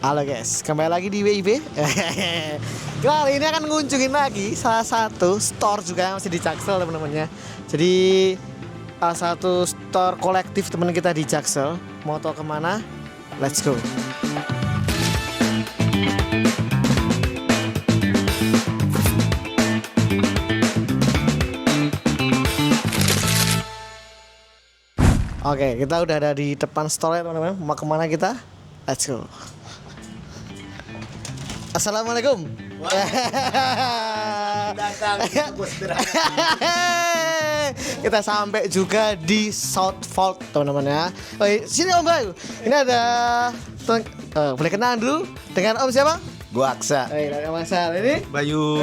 Halo guys, kembali lagi di WIB. Kali ini akan ngunjungin lagi salah satu store juga yang masih di Jaksel teman-teman ya. Jadi salah satu store kolektif teman kita di Jaksel. Mau tau kemana? Let's go. Oke, kita udah ada di depan store ya teman-teman. Mau kemana kita? Let's go. Assalamualaikum. Kita sampai juga di South Vault teman-teman ya. Oh, sini Om Bayu. Ini ada boleh kenalan dulu dengan Om siapa? Gua Aksa. Om Aksa. Ini Bayu.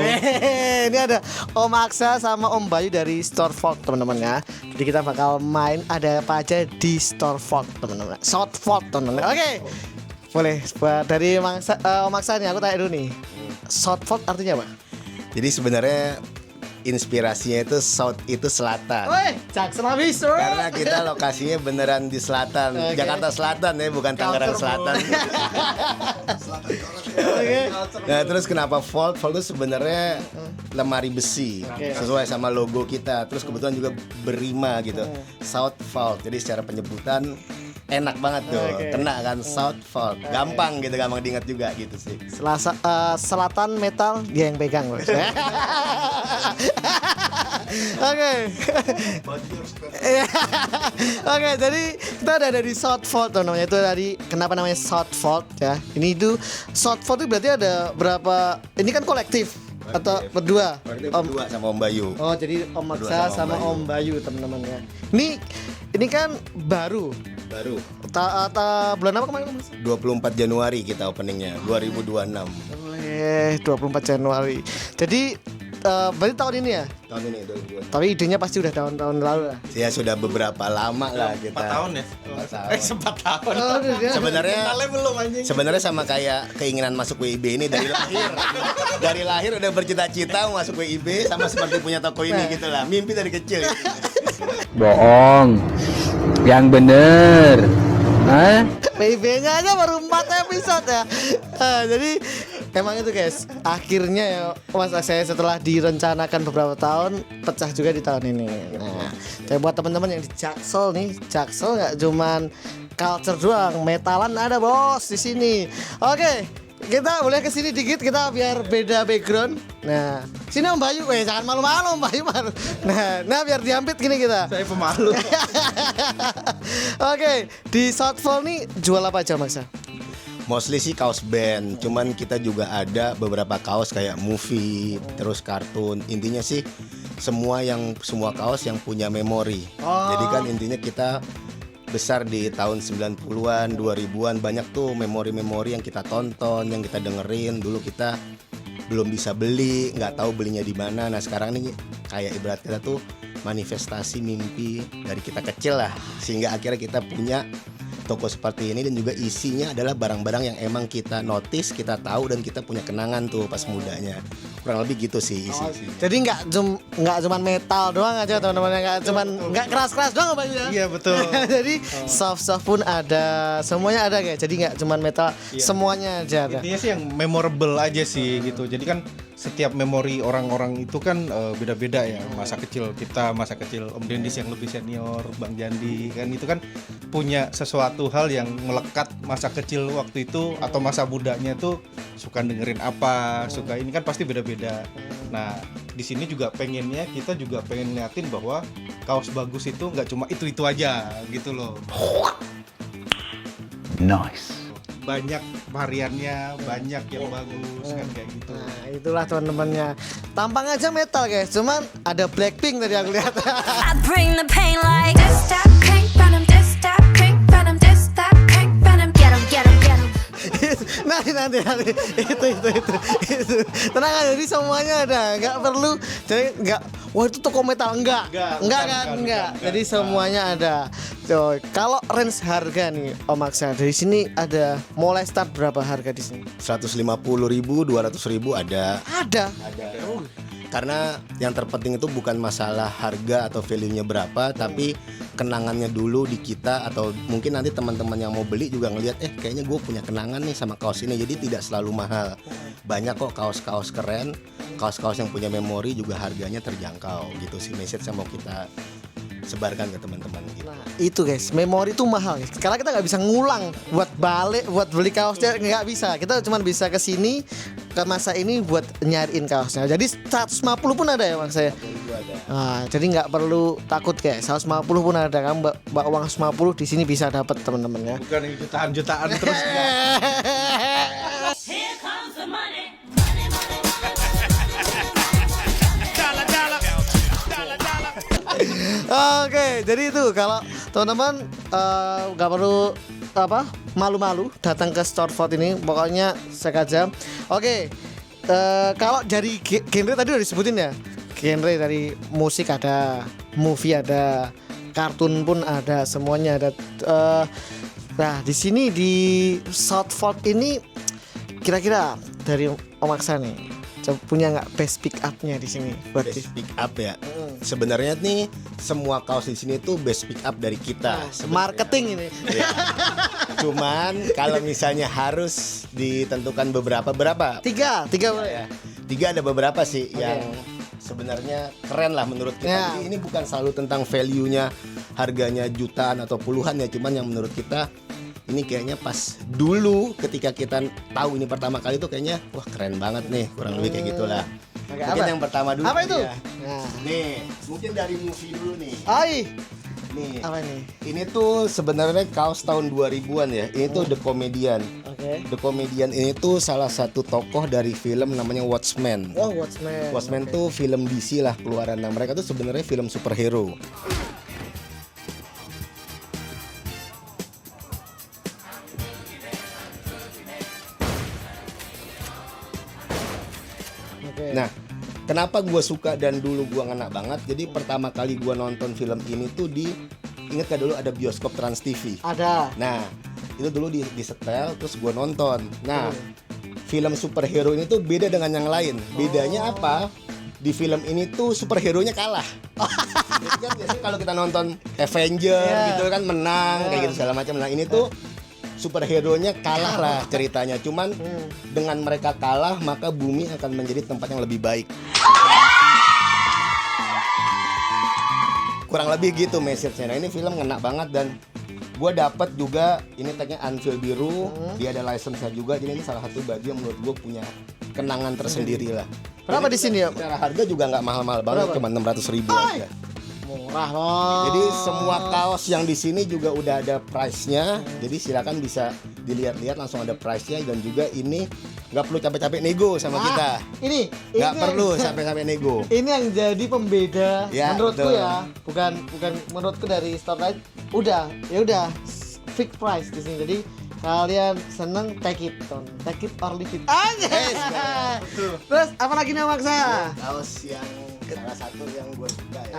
Ini ada Om Aksa sama Om Bayu dari Store Vault teman-teman ya. Jadi kita bakal main ada apa aja di Store Vault teman-teman. South Vault teman-teman. Oke. Boleh buat dari Om Aksa nih aku tanya dulu nih. South Vault artinya apa? Jadi sebenarnya inspirasinya itu South itu selatan. Woi, Jaksel habis. Karena kita lokasinya beneran di selatan, Oke. Jakarta Selatan ya, bukan Tangerang Selatan. Oke. Nah, terus kenapa vault? Vault itu sebenarnya lemari besi, Oke. sesuai sama logo kita. Terus kebetulan juga berima gitu, South Vault. Jadi secara penyebutan enak banget tuh, Oke. kena kan South Vault. Gampang gitu, gampang diingat juga gitu sih. Selatan metal dia yang pegang bos. Oke. Oke, jadi kita ada di South Vault namanya itu tadi. Kenapa namanya South Vault ya? Ini itu South Vault itu berarti ada berapa? Ini kan kolektif atau berdua? Berdua sama Om Bayu. Oh, jadi Om Berdua Aksa sama sama Om Om Bayu teman-teman ya. Ini kan baru. Bulan apa kemarin Mas? 24 Januari kita openingnya 2026. 24 Januari. Jadi berarti tahun ini ya? Tahun ini 2026. Tapi idenya pasti udah tahun-tahun lalu lah. Ya sudah beberapa lama lah kita. 4 tahun ya? 4 tahun. Sempat tahun. Oh, udah. Sebenarnya Kenalnya belum anjing. Sebenarnya sama kayak keinginan masuk WIB ini dari lahir. Dari lahir udah bercita-cita mau masuk WIB, sama seperti punya toko ini gitu lah. Mimpi dari kecil. Bohong. Yang bener. Hah? PIB-nya aja baru 4 episode ya. Jadi emang itu guys, akhirnya ya Mas saya setelah direncanakan beberapa tahun pecah juga di tahun ini. Nah, jadi buat teman-teman yang di Jaksel nih, Jaksel nggak cuman culture doang, metalan ada bos di sini. Oke, kita boleh kesini dikit kita biar beda background. Nah, sini Om Bayu, jangan malu-malu Om Bayu malu. Nah biar diampit gini kita. Saya pemalu. Oke, di South Vault nih jual apa aja Mas? Mostly sih kaos band, cuman kita juga ada beberapa kaos kayak movie, terus kartun. Intinya sih semua kaos yang punya memori. Oh. Jadi kan intinya kita besar di tahun 90-an, 2000-an, banyak tuh memori-memori yang kita tonton, yang kita dengerin. Dulu kita belum bisa beli, nggak tahu belinya di mana. Nah sekarang nih kayak ibarat kita tuh manifestasi mimpi dari kita kecil lah, sehingga akhirnya kita punya toko seperti ini, dan juga isinya adalah barang-barang yang emang kita notice, kita tahu, dan kita punya kenangan tuh pas mudanya. Kurang lebih gitu sih isi. Jadi nggak cuman metal doang aja teman-teman, nggak keras-keras doang Bang ya. Iya betul. Jadi soft pun ada, semuanya ada kayak. Jadi nggak cuman metal, Iya. semuanya aja ada. Intinya sih yang memorable aja sih gitu. Jadi kan setiap memori orang-orang itu kan beda-beda ya. Masa kecil kita, masa kecil Om Dendis yang lebih senior, Bang Jandi kan itu kan punya sesuatu hal yang melekat masa kecil waktu itu atau masa mudanya tuh suka dengerin apa, suka ini kan pasti beda-beda. Nah, di sini juga pengennya kita juga pengen ngeliatin bahwa kaos bagus itu nggak cuma itu aja gitu loh. Nice. Banyak variannya, banyak yang bagus kan kayak gitu. Nah itulah teman-temannya. Tampang aja metal guys, cuman ada Blackpink tadi aku lihat. I bring the pain like this stop crank venom, this stop crank venom, this stop crank venom. Get 'em, get 'em, get 'em. nanti itu tenang aja, jadi semuanya ada, nggak perlu jadi nggak wah itu toko metal enggak jadi semuanya ada. So, kalau range harga nih Om Aksa dari sini ada mulai start berapa harga di sini? 150.000, 200.000 ada. Ada. Karena yang terpenting itu bukan masalah harga atau value-nya berapa, tapi kenangannya dulu di kita, atau mungkin nanti teman-teman yang mau beli juga ngelihat kayaknya gue punya kenangan nih sama kaos ini. Jadi tidak selalu mahal. Banyak kok kaos-kaos keren, kaos-kaos yang punya memori juga harganya terjangkau gitu sih, message yang mau kita sebarkan ke teman-teman gitu. Nah, itu guys, memori itu mahal guys. Karena kita nggak bisa ngulang buat balik, buat beli kaosnya nggak bisa. Kita cuma bisa ke sini ke masa ini buat nyariin kaosnya. Jadi 150 pun ada ya bang saya. Nah, jadi nggak perlu takut guys. 150 pun ada, kamu bawa uang 150 di sini bisa dapat teman-teman ya. Bukan yang jutaan-jutaan terus. Here comes the money. Oke, jadi itu kalau teman-teman nggak perlu malu-malu datang ke Store Vote ini, pokoknya sengaja. Oke, kalau dari genre tadi udah disebutin ya, genre dari musik ada, movie ada, kartun pun ada, semuanya ada. Nah di sini di South Fork ini kira-kira dari Om Aksa nih punya nggak best pick up-nya di sini buat Best pick up ya. Sebenarnya nih semua kaos di sini tuh best pick up dari kita. Sebenarnya. marketing ini. Ya. Cuman kalau misalnya harus ditentukan berapa? Tiga boleh ya. 3 ada beberapa sih yang sebenarnya keren lah menurut kita. Ya. Jadi ini bukan selalu tentang value-nya, harganya jutaan atau puluhan ya, cuman yang menurut kita ini kayaknya pas dulu ketika kita tahu ini pertama kali tuh kayaknya wah keren banget nih, kurang lebih kayak gitulah. Oke, Mungkin apa? yang pertama dulu. Apa itu? ya. Nah. Nih, mungkin dari movie dulu nih. Ai, Nih. apa ini? Ini tuh sebenarnya kaos tahun 2000-an ya. Ini tuh The Comedian. Oke. The Comedian ini tuh salah satu tokoh dari film namanya Watchmen. Oh, Watchmen. Watchmen tuh film DC lah keluaran. Nah, mereka tuh sebenarnya film superhero. Oke. Nah, kenapa gue suka dan dulu gue ngena banget? Jadi pertama kali gue nonton film ini tuh ingat gak dulu ada bioskop Trans TV. Ada. Nah, itu dulu di setel terus gue nonton. Nah, film superhero ini tuh beda dengan yang lain. Bedanya apa? Di film ini tuh superhero-nya kalah. Jadi kan biasanya kalau kita nonton Avenger gitu kan menang kayak gitu segala macam. Nah, ini tuh superhero-nya kalah lah ceritanya. Cuman dengan mereka kalah maka bumi akan menjadi tempat yang lebih baik. Kurang lebih gitu message-nya. Nah, ini film ngena banget dan gue dapat juga ini tagnya Anvil biru, dia ada license-nya juga. Jadi ini salah satu baju yang menurut gue punya kenangan tersendiri lah. Berapa Jadi di sini ya? Secara harga juga nggak mahal-mahal banget, Berapa? cuma 600.000 aja. Murah loh. Jadi semua kaos yang di sini juga udah ada price-nya. Jadi silakan bisa dilihat-lihat langsung ada price-nya dan juga ini nggak perlu capek-capek nego sama kita. Ini Nggak perlu sampai nego. Ini yang jadi pembeda Ya, menurutku betul. ya, bukan menurutku dari Starlight. Udah fixed price di sini. Jadi kalian seneng take it or leave it. Terus apa lagi nih Maksa? Kaos yang salah satu yang gue suka ya.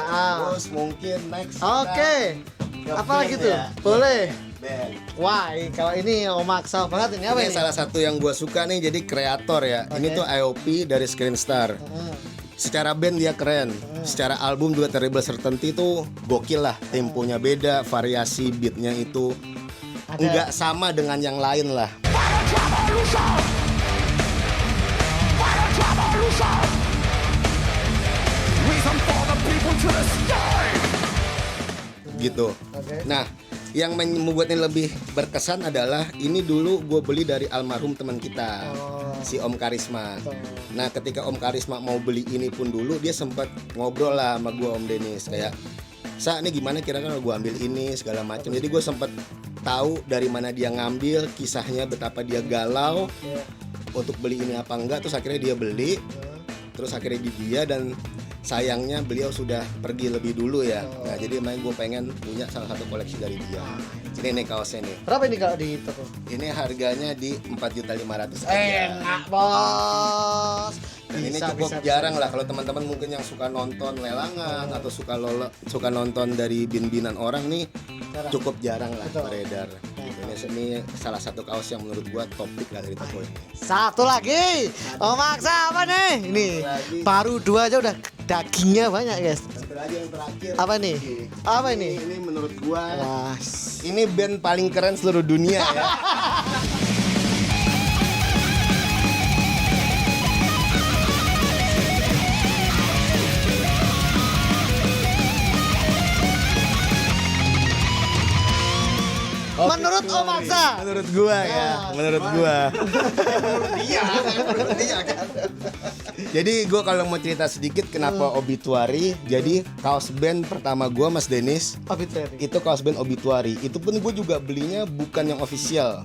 Terus mungkin next. Oke. kita Apa lagi band tuh? ya. Boleh. Band. Wah, kalau ini Om Maksa banget ini apa Ini ini? salah satu yang gue suka nih, jadi kreator ya. Ini Oke. tuh IOP dari Screen Star. Secara band dia keren, secara album juga Terrible Certainty itu gokil lah. Temponya beda, variasi beatnya itu Ada. nggak sama dengan yang lain lah. Gitu. Oke. Nah, yang membuat ini lebih berkesan adalah ini dulu gue beli dari almarhum teman kita, si Om Karisma. Nah, ketika Om Karisma mau beli ini pun dulu dia sempat ngobrol lah sama gue, Om Denis, kayak Sa, ini gimana kira-kira gue ambil ini segala macam. Jadi gue sempat tahu dari mana dia ngambil, kisahnya betapa dia galau untuk beli ini apa enggak. Terus akhirnya dia beli, terus akhirnya di dia dan sayangnya beliau sudah pergi lebih dulu ya. Nah, jadi main gue pengen punya salah satu koleksi dari dia. Ini nih kaosnya nih. Berapa ini kalau di toko? Ini harganya di 4.500.000 aja. Enak bos. Dan ini cukup jarang lah kalau teman-teman mungkin yang suka nonton lelangan atau suka nonton dari bin-binan orang nih, cukup jarang lah beredar. Gitu. Ini ini salah satu kaos yang menurut gua topik lah dari toko ini. Satu lagi. Om Aksa apa nih? Ini lagi. baru 2 aja udah dagingnya banyak guys. Satu lagi yang terakhir. Apa nih? Apa ini? Ini menurut gua Wah. ini band paling keren seluruh dunia ya. Menurut Om Aksa. Menurut gua ya, menurut gua. Jadi gua kalau mau cerita sedikit kenapa Obituary, jadi kaos band pertama gua Mas Denis Obituary. itu kaos band Obituary. Itu pun gue juga belinya bukan yang official.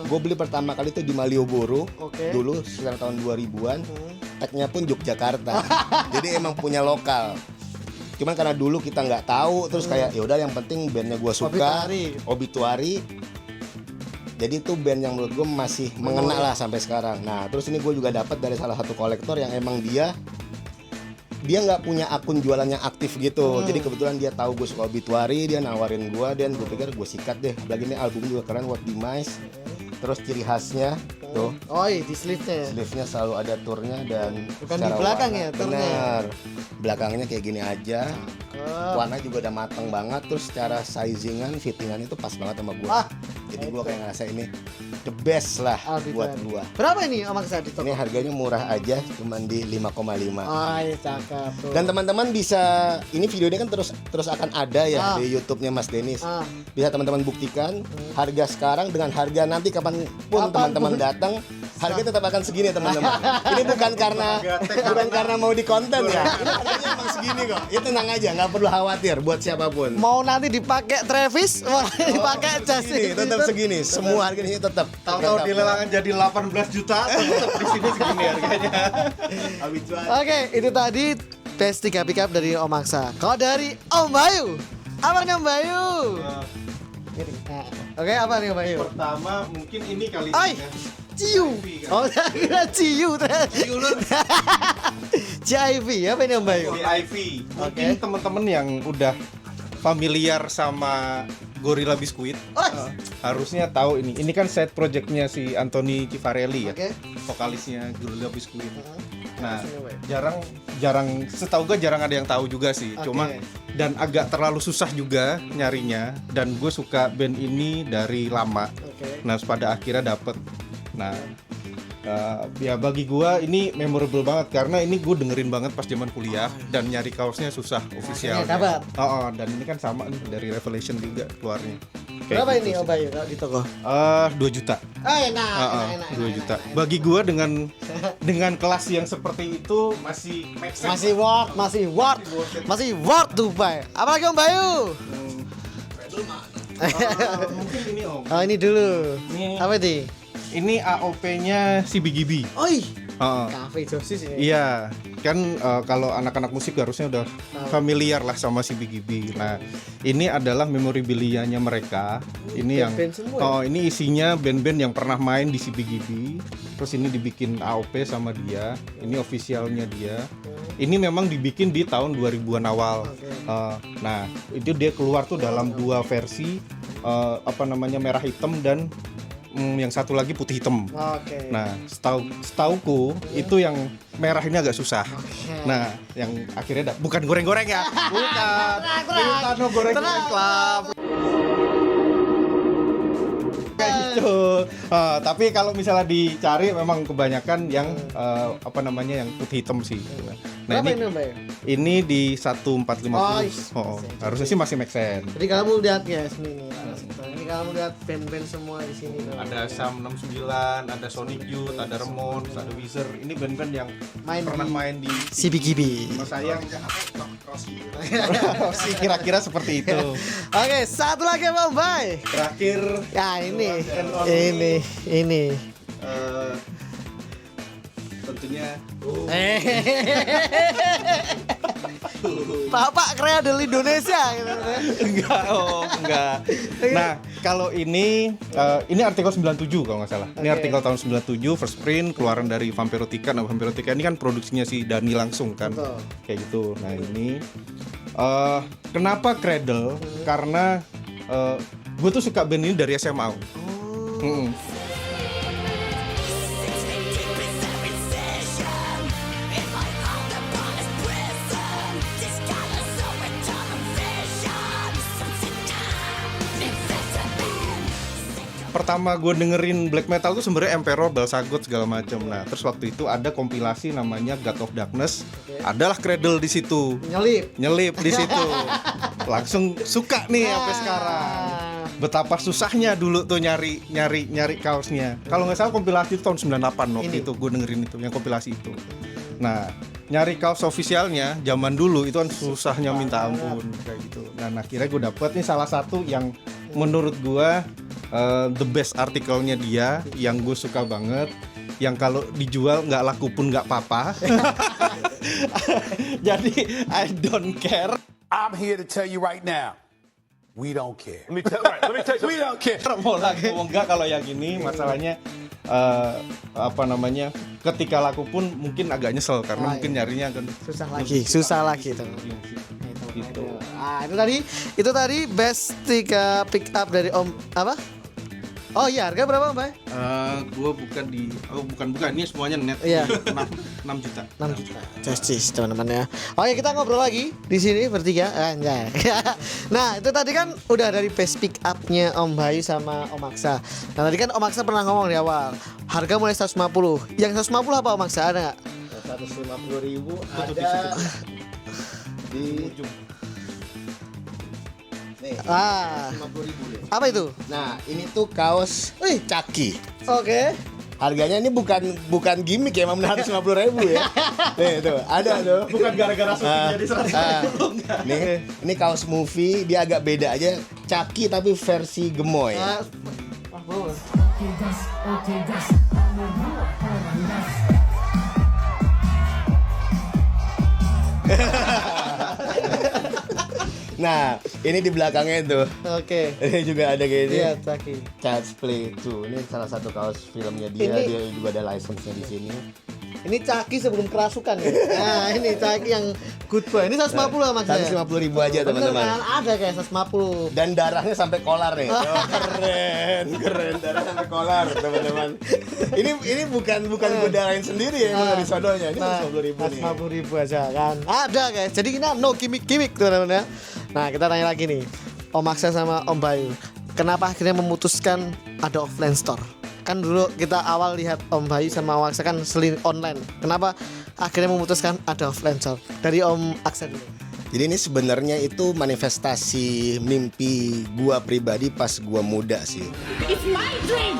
Gue beli pertama kali itu di Malioboro. Oke. Dulu sekitar tahun 2000-an. Tagnya pun Yogyakarta. Jadi emang punya lokal. Cuman karena dulu kita nggak tahu, terus kayak ya udah yang penting bandnya gue suka, Obituary. Jadi itu band yang menurut gue masih mengena lah sampai sekarang. Nah terus ini gue juga dapat dari salah satu kolektor yang emang dia nggak punya akun jualan yang aktif gitu. Jadi kebetulan dia tahu gue suka Obituary, dia nawarin gue, dan gue pikir gue sikat deh. Apalagi ini album juga keren, What Demise. Terus ciri khasnya tuh, Oh, di sleeve-nya. sleeve-nya selalu ada turnya dan Bukan di secara belakang warna- ya, turnya? Bener. Belakangnya kayak gini aja. Cakep. Warna juga udah mateng banget, terus secara sizingan, fittingan itu pas banget sama gua. Ah, Jadi gua kayak ngerasa ini the best lah buat Obituary. gua. Berapa ini Om Aksa di toko? Ini harganya murah aja, cuman di 5,5. Oh, iya, cakep tuh. Dan teman-teman bisa, ini videonya kan terus akan ada ya di YouTube-nya Mas Denis. Ah. Bisa teman-teman buktikan harga sekarang dengan harga nanti kapanpun teman-teman datang, harga tetap akan segini teman-teman. Ini bukan karena mau di konten ya. Ini harganya emang segini kok. Ya tenang aja, nggak perlu khawatir buat siapapun. Mau nanti dipakai Travis, mau dipakai Justin. Tetap segini. Semua harganya tetap. Tahu-tahu di lelangan jadi 18 juta, tetap di sini segini harganya. Oke, itu tadi best 3 pick up dari Om Aksa. Kalau dari Om Bayu, apa nih Om Bayu? Ini. Nah, oke, apa nih Om Bayu? Pertama mungkin ini kali Oi, ini ya. Ciu. Oh, saya kira Ciu. CIV, apa ini Om Bayu? CIV. Mungkin teman-teman yang udah familiar sama Gorilla Biscuit Oh. harusnya tahu ini. Ini kan side projectnya si Anthony Cifarelli ya, Oke. vokalisnya Gorilla Biscuit. Nah, jarang setahu gue jarang ada yang tahu juga sih. Oke. Cuma dan agak terlalu susah juga nyarinya, dan gue suka band ini dari lama. Oke. Nah, pada akhirnya dapet. Nah, ya bagi gua ini memorable banget karena ini gue dengerin banget pas zaman kuliah dan nyari kaosnya susah official. dapat. Oh, dan ini kan sama nih dari Revelation juga keluarnya. Kayak Berapa gitu ini sih. Om Bayu kalau di toko? 2 juta. Oh, enak, enak. 2 juta. Bagi gua dengan kelas yang seperti itu masih make sense. Masih worth to buy. Apalagi Om Bayu? Mungkin ini Om. Oh, ini dulu. Ini. Apa ini? Ini AOP-nya si BGB. Oi, Heeh. Cafe Josis ini. Iya, kan kalau anak-anak musik harusnya udah familiar lah sama si BGB. Nah, ini adalah memorabilia-nya mereka. Ini yang Band-band semua ya? ini isinya band-band yang pernah main di si BGB. Terus ini dibikin AOP sama dia. Ini officialnya dia. Ini memang dibikin di tahun 2000-an awal. Nah, itu dia keluar tuh dalam 2 versi, merah hitam dan yang satu lagi putih hitam. Oke. Nah, setauku itu yang merah ini agak susah. Nah, yang akhirnya bukan goreng-goreng ya. Bukan. Bukan goreng-goreng club. Kayak gitu. Tapi kalau misalnya dicari memang kebanyakan yang yang putih hitam sih. Nah, Berapa ini Om Bayu? ini di 1450. Oh, Harusnya sih masih make sense. Jadi kamu lihat ya sini nih. Ini kamu lihat band-band semua di sini. Ada Sam 69, ada Sonic Youth, ada Ramones, ada Weezer. Ini band-band yang pernah main di CBGB. sayang sih kira-kira seperti itu. Oke, satu lagi Om Bay. Terakhir Ya ini. tentunya Bapak Kreadel Indonesia gitu. enggak. Nah, kalau ini artikel 97 kalau nggak salah. Ini artikel tahun 97 first print keluaran dari Vampirotica. Nah, Vampirotica ini kan produksinya si Dani langsung kan. Betul. Kayak gitu. Nah, ini kenapa Cradle? Karena Gue tuh suka band ini dari SMA. Mm-mm. Pertama gue dengerin black metal tuh sebenarnya Emperor, Balsagot segala macam. Nah, terus waktu itu ada kompilasi namanya God of Darkness. Adalah Cradle di situ. Nyelip di situ. Langsung suka nih sampai sekarang. Betapa susahnya dulu tuh nyari kaosnya. Kalau nggak salah kompilasi itu tahun 98 waktu itu gue dengerin itu yang kompilasi itu. Nah, nyari kaos ofisialnya zaman dulu itu kan susahnya minta ampun kayak gitu. Nah, akhirnya gue dapet nih salah satu yang menurut gue the best artikelnya dia yang gue suka banget, yang kalau dijual nggak laku pun nggak apa-apa. Jadi I don't care. I'm here to tell you right now, we don't care. Let me tell you, We don't care. Mau laku mau enggak kalau yang ini masalahnya ketika laku pun mungkin agak nyesel karena mungkin nyarinya akan susah lagi tuh. gitu. Ah, itu tadi best 3 pick up dari Om apa? Oh iya, harga berapa, Mbak? Gue bukan ini semuanya net. Iya. 6 juta. 6 juta. Justice teman-teman ya. Oke, kita ngobrol lagi di sini bertiga. Anjay. Nah, itu tadi kan udah dari best pick up-nya Om Bayu sama Om Aksa. Nah, tadi kan Om Aksa pernah ngomong di awal, harga mulai 150. Yang 150 apa Om Aksa? Ada enggak? 150.000 ada di ujung. Nih, 50.000 deh. Apa itu? Nah, ini tuh kaos Caki. Oke. Harganya ini bukan gimmick ya, emang 150.000 ya. Nih tuh, ada tuh. Bukan gara-gara syuting jadi 150. Nih, ini kaos movie, dia agak beda aja. Caki tapi versi gemoy. Nah, ini di belakangnya tuh. Oke. Ini juga ada kayak ini. Iya, Caki. Child's Play 2. Ini salah satu kaos filmnya dia. Ini- Dia juga ada license-nya di sini. Ini Caki sebelum kerasukan ya. Nah, ini Caki yang good boy. Ini 150 lah maksudnya. 150.000 aja, Bener teman-teman. kan? Ada kayak 150. Dan darahnya sampai kolar nih. Oh, keren darah sampai kolar, teman-teman. Ini bukan gue darahin sendiri ya, emang dari sodonya. Ini 150.000 nih. 150.000 aja kan. Ada guys. Jadi kita no gimmick teman-teman ya. Nah, kita tanya lagi nih. Om Aksa sama Om Bayu. Kenapa akhirnya memutuskan ada offline store? Kan dulu kita awal lihat Om Bayu sama Om Aksa kan selin online. Kenapa akhirnya memutuskan ada offline store? Dari Om Aksa dulu. Jadi ini sebenarnya itu manifestasi mimpi gua pribadi pas gua muda sih. It's my dream,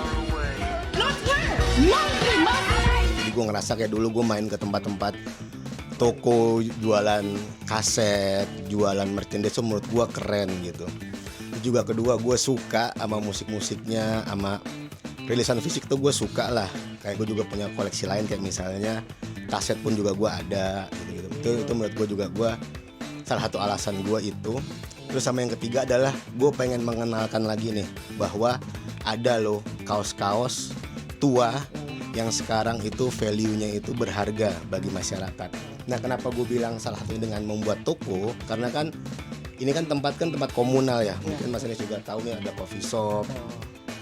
not her. My dream, my dream. Jadi gue ngerasa kayak dulu gue main ke tempat-tempat toko jualan kaset, jualan merchandise, menurut gue keren gitu. Juga kedua gue suka sama musik-musiknya, sama rilisan fisik tuh gue suka lah. Kayak gue juga punya koleksi lain kayak misalnya kaset pun juga gue ada gitu. Itu menurut gue juga salah satu alasan gue itu. Terus sama yang ketiga adalah gue pengen mengenalkan lagi nih bahwa ada loh kaos-kaos tua yang sekarang itu value-nya itu berharga bagi masyarakat. Nah, kenapa gue bilang salah satunya dengan membuat toko? Karena kan ini kan tempat komunal ya. Mungkin Mas Anies juga tahu nih ada coffee shop.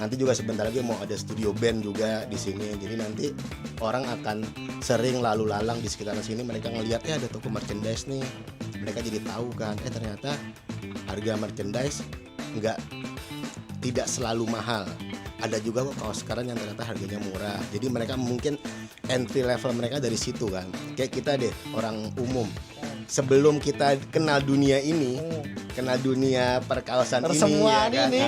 Nanti juga sebentar lagi mau ada studio band juga di sini. Jadi nanti orang akan sering lalu lalang di sekitaran sini, mereka ngelihat ada toko merchandise nih. Mereka jadi tahu kan, ternyata harga merchandise tidak selalu mahal. Ada juga kok kaos sekarang yang ternyata harganya murah. Jadi mereka mungkin entry level mereka dari situ kan. Kayak kita deh, orang umum. Sebelum kita kenal dunia ini, kenal dunia perkaosan ini Persemuaan ya kan. ini.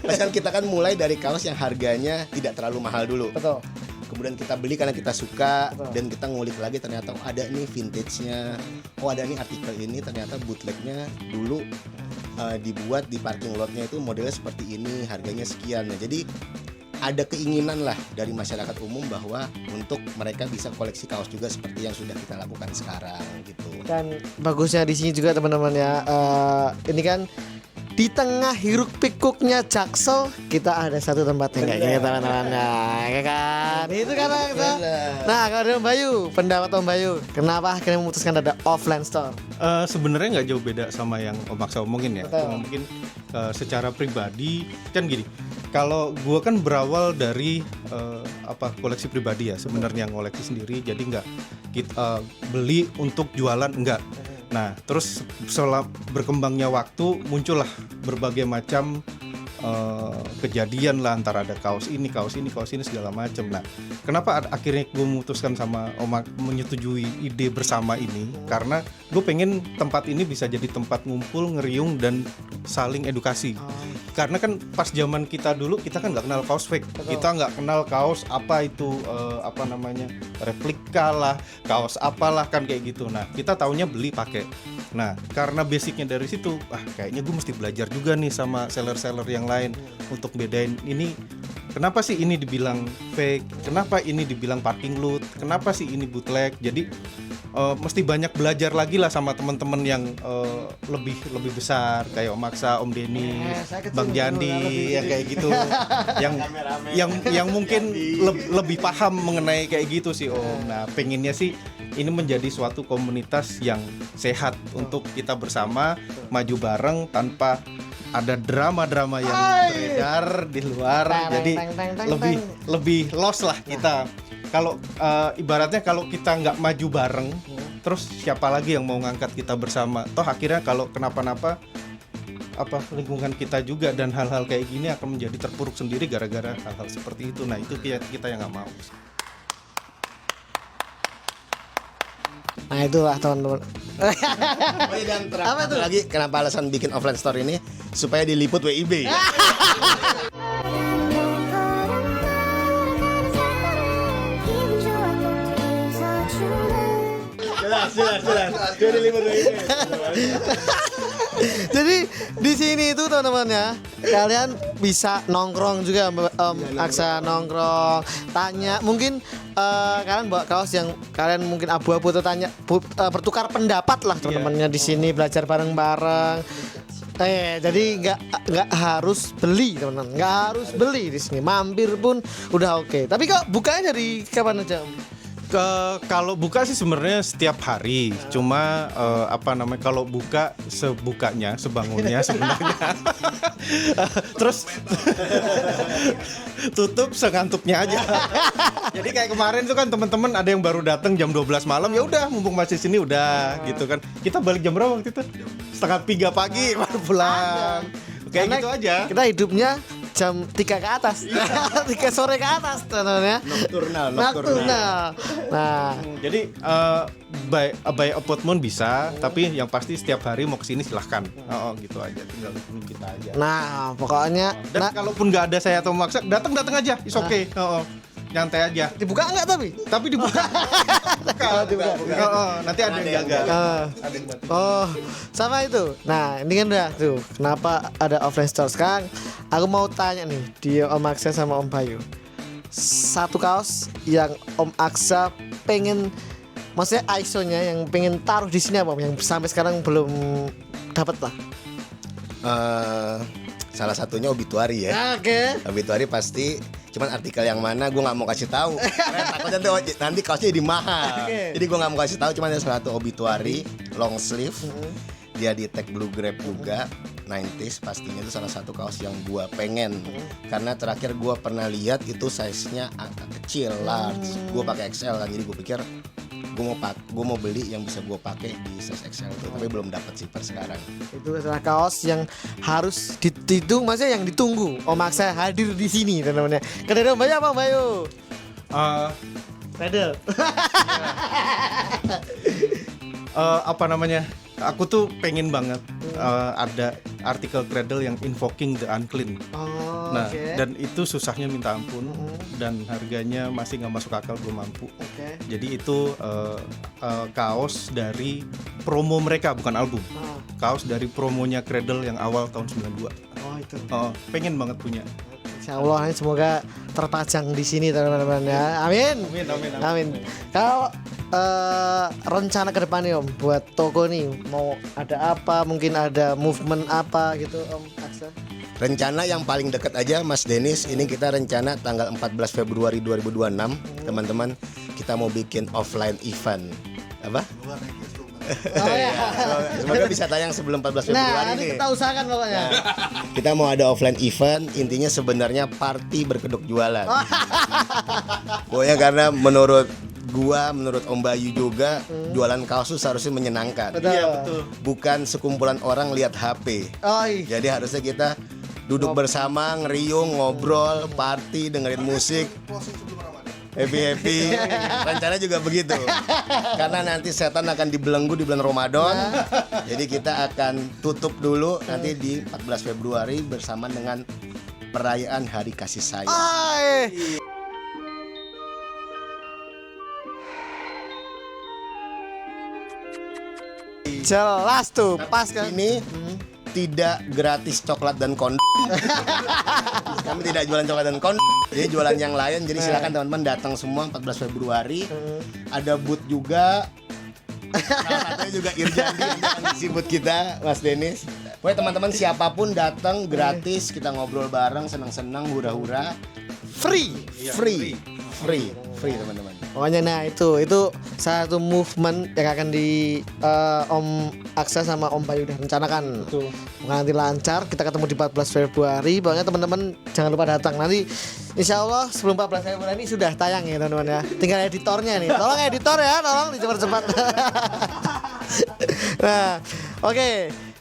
Pas kan kita kan mulai dari kaos yang harganya tidak terlalu mahal dulu. Betul. Kemudian kita beli karena kita suka. Dan kita ngulik lagi ternyata ada nih vintage-nya. Ada nih artikel ini ternyata bootlegnya dulu dibuat di parking lotnya itu modelnya seperti ini, harganya sekian. Nah, jadi ada keinginan lah dari masyarakat umum bahwa untuk mereka bisa koleksi kaos juga seperti yang sudah kita lakukan sekarang gitu. Dan bagusnya di sini juga teman-teman ya. Ini kan di tengah hiruk pikuknya Jaksel, kita ada satu tempat yang kayak gini teman-teman ya kan. itu karena kita. Nah, kalau dari Om Bayu, pendapat Om Bayu, kenapa akhirnya memutuskan ada offline store? Sebenarnya nggak jauh beda sama yang Om Aksa omongin ya. Betul. Cuma mungkin secara pribadi kan gini. Kalau gue kan berawal dari koleksi pribadi ya, sebenarnya ngoleksi sendiri. Jadi nggak kita beli untuk jualan enggak. Nah, terus setelah berkembangnya waktu muncullah berbagai macam kejadian lah, antara ada kaos ini segala macam. Nah, kenapa akhirnya gue memutuskan sama Om menyetujui ide bersama ini? Karena gue pengen tempat ini bisa jadi tempat ngumpul, ngeriung dan saling edukasi. Karena kan pas zaman kita dulu kita kan nggak kenal kaos fake, kita nggak kenal kaos apa itu replika lah, kaos apalah kan kayak gitu. Nah, kita taunya beli pakai. Nah, karena basicnya dari situ, kayaknya gue mesti belajar juga nih sama seller-seller yang lain untuk bedain ini. Kenapa sih ini dibilang fake? Kenapa ini dibilang parking lot? Kenapa sih ini bootleg? Jadi mesti banyak belajar lagi lah sama teman-teman yang lebih besar kayak Om Aksa, Om Denis, Bang Jandi, yang kayak gitu, yang mungkin lebih paham mengenai kayak gitu sih Om. Nah, pengennya sih ini menjadi suatu komunitas yang sehat untuk kita bersama maju bareng tanpa ada drama-drama yang beredar di luar. Jadi lebih lost lah kita. Kalau ibaratnya kalau kita nggak maju bareng, terus siapa lagi yang mau ngangkat kita bersama? Toh akhirnya kalau kenapa-napa lingkungan kita juga dan hal-hal kayak gini akan menjadi terpuruk sendiri gara-gara hal-hal seperti itu. Nah, itu kita yang nggak mau. Nah, itulah teman-teman. Dan terakhir lagi, kenapa alasan bikin offline store ini? Supaya diliput WIB. Jelas. Dia diliput WIB. Jadi di sini itu teman-teman ya, kalian bisa nongkrong juga, Om Aksa nongkrong, tanya mungkin kalian bawa kaos yang kalian mungkin abu-abu atau tanya bertukar pendapat lah teman-temannya di sini, belajar bareng-bareng. Jadi nggak harus beli teman-teman, nggak harus beli di sini, mampir pun udah oke. Tapi kok bukanya dari kapan aja, Om? Kalau buka sih sebenarnya setiap hari, cuma kalau buka sebukanya, sebangunnya sebenarnya. Terus tutup sengantuknya aja. Jadi kayak kemarin tuh kan teman-teman ada yang baru datang jam 12 malam, ya udah mumpung masih sini udah gitu kan. Kita balik jam berapa waktu itu? 2:30 pagi baru pulang. Kayak gitu aja. Kita hidupnya jam 3 ke atas, 3 sore ke atas teman-teman ya. Nocturnal. Nah, jadi by appointment bisa, tapi yang pasti setiap hari mau kesini silahkan. Gitu aja, tinggal hubungi kita aja. Nah, pokoknya Dan kalaupun nggak ada saya atau maksa, datang aja, is okay. Nyantai aja. Dibuka enggak tapi dibuka. Nanti ada yang jaga. Sama itu. Nah, ini kan udah tuh. Kenapa ada offline store sekarang? Aku mau tanya nih, dia Om Aksa sama Om Bayu. Satu kaos yang Om Aksa pengen, maksudnya ISO-nya yang pengen taruh di sini apa? Yang sampai sekarang belum dapat lah. Salah satunya obituari ya. Oke. Obituari pasti, cuman artikel yang mana gue nggak mau kasih tahu. Takutnya nanti kaosnya jadi mahal. Jadi gue nggak mau kasih tahu. Cuman ada salah satu obituari long sleeve. Dia di tag Blue Grape juga, 90s pastinya. Itu salah satu kaos yang gue pengen. Karena terakhir gue pernah lihat itu size-nya agak kecil, large. Gue pakai XL kan, jadi gue pikir gue mau beli yang bisa gue pakai di size XL itu, tapi belum dapat sih per sekarang. Itu adalah kaos yang harus ditunggu, maksudnya yang ditunggu. Om Aksa hadir di sini teman-teman. Kedai Om Bayu apa, Bayu? Pedal. Aku tuh pengen banget ada artikel Cradle yang invoking the unclean. Dan itu susahnya minta ampun, dan harganya masih nggak masuk akal, belum mampu. Jadi itu kaos dari promo mereka, bukan album. Kaos dari promonya Cradle yang awal tahun 92. Itu. Pengen banget punya. Insya Allah semoga terpajang di sini teman-teman ya. Amin. Kalau rencana ke depannya Om buat toko nih, mau ada apa? Mungkin ada movement apa gitu Om Aksa? Rencana yang paling dekat aja Mas Denis, ini kita rencana tanggal 14 Februari 2026, teman-teman, kita mau bikin offline event. Apa? Oh ya. Semoga bisa tayang sebelum 14 Februari Nah, nanti nih. kita usahakan pokoknya. Kita mau ada offline event, intinya sebenarnya party berkedok jualan. Pokoknya karena menurut Om Bayu juga, jualan kaos itu seharusnya menyenangkan. Betul. Bukan sekumpulan orang lihat HP. Oh iya. Jadi harusnya kita duduk bersama, ngeriung, ngobrol, party, dengerin musik, happy. Rencana juga begitu. Karena nanti setan akan dibelenggu di bulan Ramadan. Jadi kita akan tutup dulu nanti di 14 Februari bersama dengan perayaan Hari Kasih Sayang. Ay. Jelas tuh, pas kan. Ini tidak gratis coklat dan kondom. Kami tidak jualan coklat dan kondom. Jadi jualan yang lain. Jadi silakan teman-teman datang semua 14 Februari. Ada booth juga. Salah satunya juga Irjandi yang ngisi booth kita, Mas Denis. Pokoknya teman-teman siapapun datang gratis, kita ngobrol bareng, senang-senang, hura-hura. Free. Free teman-teman. Pokoknya nah itu satu movement yang akan di Om Aksa sama Om Bayu udah rencanakan. Betul. Nanti lancar, kita ketemu di 14 Februari. Pokoknya teman-teman jangan lupa datang. Nanti insya Allah sebelum 14 Februari ini sudah tayang ya teman-teman ya. Tinggal editornya nih. Tolong editor ya, tolong dicepat-cepat. Nah, oke.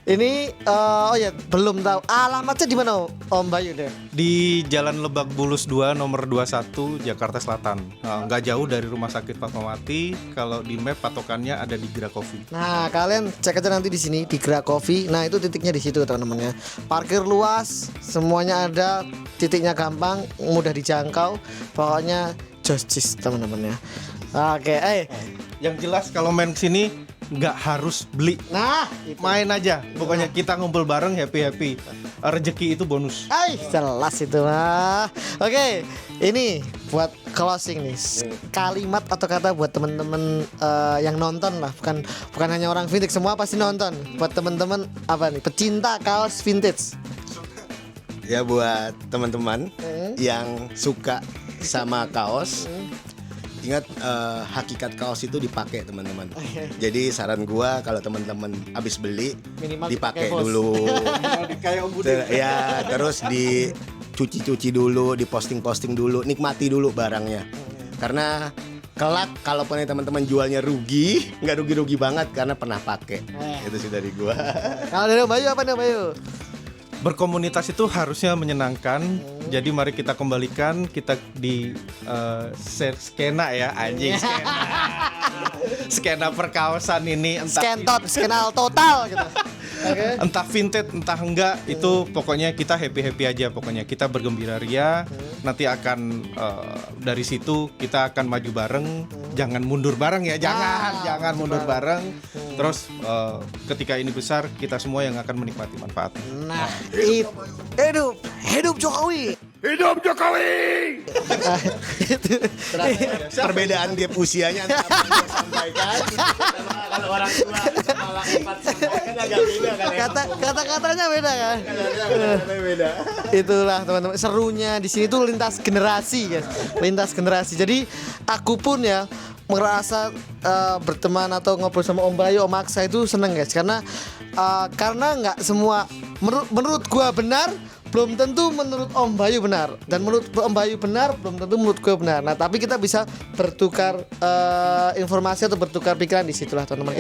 Ini oh ya belum tahu alamatnya di mana Om Bayu deh. Di Jalan Lebak Bulus 2 nomor 21 Jakarta Selatan. Nggak jauh dari Rumah Sakit Fatmawati. Kalau di map patokannya ada di Gra Coffee. Nah, kalian cek aja nanti di sini di Gra Coffee. Nah, itu titiknya di situ teman-teman ya. Parkir luas, semuanya ada, titiknya gampang, mudah dijangkau. Pokoknya jostis teman-teman ya. Oke, Yang jelas kalau main sini nggak harus beli. nah, itu. Main aja. Pokoknya kita ngumpul bareng happy. Rezeki itu bonus. Jelas itu mah. Oke, ini buat closing nih. Kalimat atau kata buat teman-teman yang nonton lah, bukan hanya orang vintage, semua pasti nonton. Buat teman-teman apa nih? Pecinta kaos vintage. Ya buat teman-teman yang suka sama kaos, ingat hakikat kaos itu dipakai teman-teman. Jadi saran gua kalau teman-teman habis beli Minimal dipakai dipakai, Bos. dulu. Kayak Om Budi. Ya terus dicuci-cuci dulu, diposting-posting dulu, nikmati dulu barangnya. Karena kelak kalaupun teman-teman jualnya rugi, nggak rugi-rugi banget karena pernah pakai. Itu sih dari gua. Kalau dari Om Bayu apa nih Om Bayu? Berkomunitas itu harusnya menyenangkan. Jadi mari kita kembalikan kita di skena ya anjing skena. Skena perkawasan ini Skenal total gitu. Oke. entah vintage entah enggak itu pokoknya kita happy aja, pokoknya kita bergembira ria. Nanti akan dari situ kita akan maju bareng, jangan mundur bareng ya, jangan mundur bareng. Terus ketika ini besar kita semua yang akan menikmati manfaatnya. Nah, hidup Jokowi. Hidup Jokowi! Perbedaan dia usianya antara apa yang dia sampaikan sama kalau orang tua sama laki-laki sampaikan agak beda kan ya. Kata-katanya beda kan? Kata-katanya beda. Itulah teman-teman serunya di sini tuh lintas generasi guys, lintas generasi. Jadi aku pun ya merasa berteman atau ngobrol sama Om Bayu, Om Aksa itu seneng guys, karena nggak semua menurut gua benar, belum tentu menurut Om Bayu benar, dan menurut Om Bayu benar belum tentu menurut gue benar. Nah tapi kita bisa bertukar informasi atau bertukar pikiran di situlah teman-teman.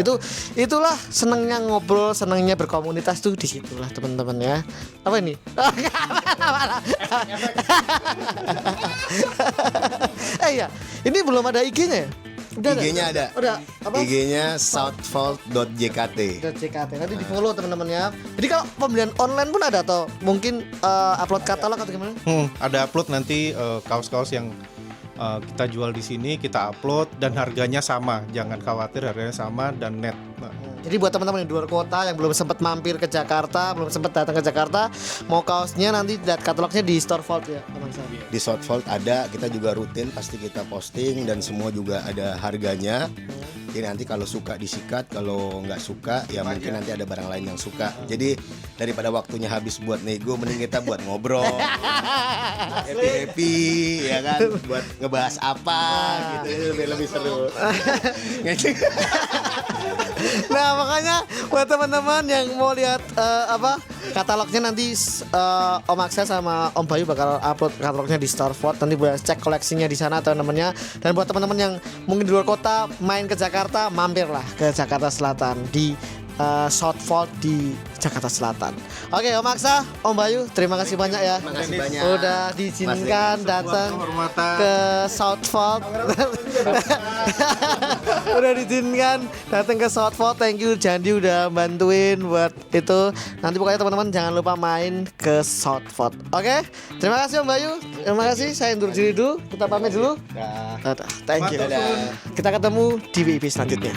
Itulah senangnya ngobrol, senangnya berkomunitas tuh di situlah teman-teman ya. Apa ini? Iya, ini belum ada IG-nya. IG-nya ada. Udah apa? IG-nya southvault.jkt. .jkt. Nanti di follow teman-teman ya. Jadi kalau pembelian online pun ada atau mungkin upload katalog atau gimana? Ada upload nanti kaos-kaos yang kita jual di sini kita upload dan harganya sama, jangan khawatir harganya sama dan net. Jadi buat teman-teman yang di luar kota yang belum sempat mampir ke Jakarta, belum sempat datang ke Jakarta, mau kaosnya nanti lihat katalognya di Store Vault ya, teman saya. Di Southvault ada, kita juga rutin pasti kita posting dan semua juga ada harganya. Jadi nanti kalau suka disikat, kalau nggak suka ya mungkin nanti ada barang lain yang suka. Jadi daripada waktunya habis buat nego, mending kita buat ngobrol, happy ya kan, buat ngebahas apa gitu lebih seru. Nah makanya buat teman-teman yang mau lihat katalognya nanti Om Akses sama Om Bayu bakal upload katalognya di Starfort. Nanti boleh cek koleksinya di sana teman-temannya. Dan buat teman-teman yang mungkin di luar kota main ke Jakarta, mampirlah ke Jakarta Selatan di Southfort di Jakarta Selatan. Oke Om Aksa, Om Bayu, terima kasih banyak ya. Terima kasih banyak. Udah diizinkan datang ke Southfort. Udah diizinkan datang ke Southfort. Thank you Jandi udah bantuin buat itu. Nanti pokoknya teman-teman jangan lupa main ke Southfort. Oke, terima kasih Om Bayu. Terima kasih. Saya undur diri dulu. Kita pamit dulu. Dadah. Thank you. Dadah. Kita ketemu di WIP selanjutnya.